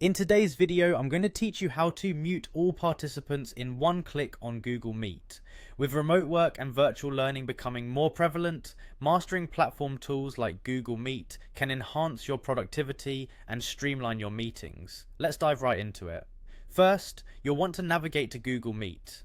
In today's video, I'm going to teach you how to mute all participants in one click on Google Meet. With remote work and virtual learning becoming more prevalent, mastering platform tools like Google Meet can enhance your productivity and streamline your meetings. Let's dive right into it. First, you'll want to navigate to Google Meet.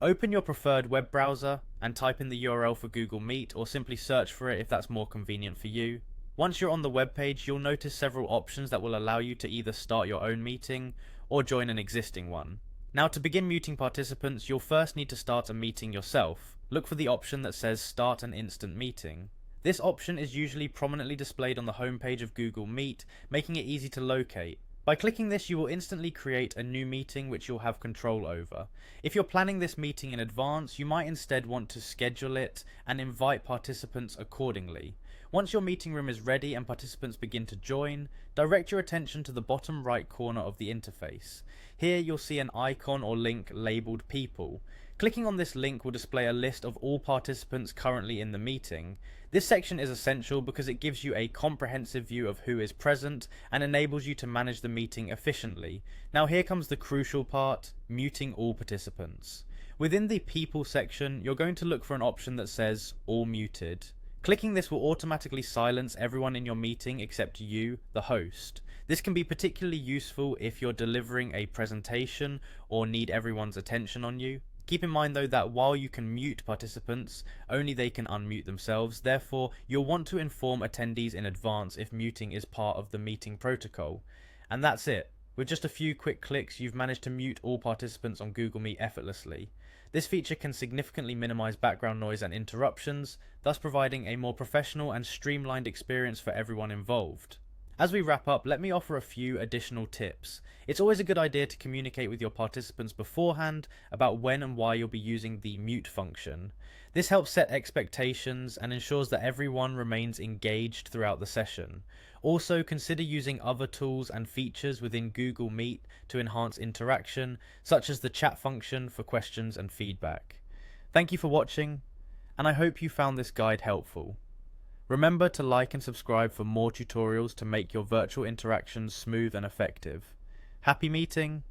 Open your preferred web browser and type in the URL for Google Meet, or simply search for it if that's more convenient for you. Once you're on the web page, you'll notice several options that will allow you to either start your own meeting or join an existing one. Now, to begin muting participants, you'll first need to start a meeting yourself. Look for the option that says Start an Instant Meeting. This option is usually prominently displayed on the homepage of Google Meet, making it easy to locate. By clicking this, you will instantly create a new meeting which you'll have control over. If you're planning this meeting in advance, you might instead want to schedule it and invite participants accordingly. Once your meeting room is ready and participants begin to join, direct your attention to the bottom right corner of the interface. Here you'll see an icon or link labeled People. Clicking on this link will display a list of all participants currently in the meeting. This section is essential because it gives you a comprehensive view of who is present and enables you to manage the meeting efficiently. Now here comes the crucial part, muting all participants. Within the People section, you're going to look for an option that says All Muted. Clicking this will automatically silence everyone in your meeting except you, the host. This can be particularly useful if you're delivering a presentation or need everyone's attention on you. Keep in mind though that while you can mute participants, only they can unmute themselves. Therefore, you'll want to inform attendees in advance if muting is part of the meeting protocol. And that's it. With just a few quick clicks, you've managed to mute all participants on Google Meet effortlessly. This feature can significantly minimize background noise and interruptions, thus providing a more professional and streamlined experience for everyone involved. As we wrap up, let me offer a few additional tips. It's always a good idea to communicate with your participants beforehand about when and why you'll be using the mute function. This helps set expectations and ensures that everyone remains engaged throughout the session. Also, consider using other tools and features within Google Meet to enhance interaction, such as the chat function for questions and feedback. Thank you for watching, and I hope you found this guide helpful. Remember to like and subscribe for more tutorials to make your virtual interactions smooth and effective. Happy meeting!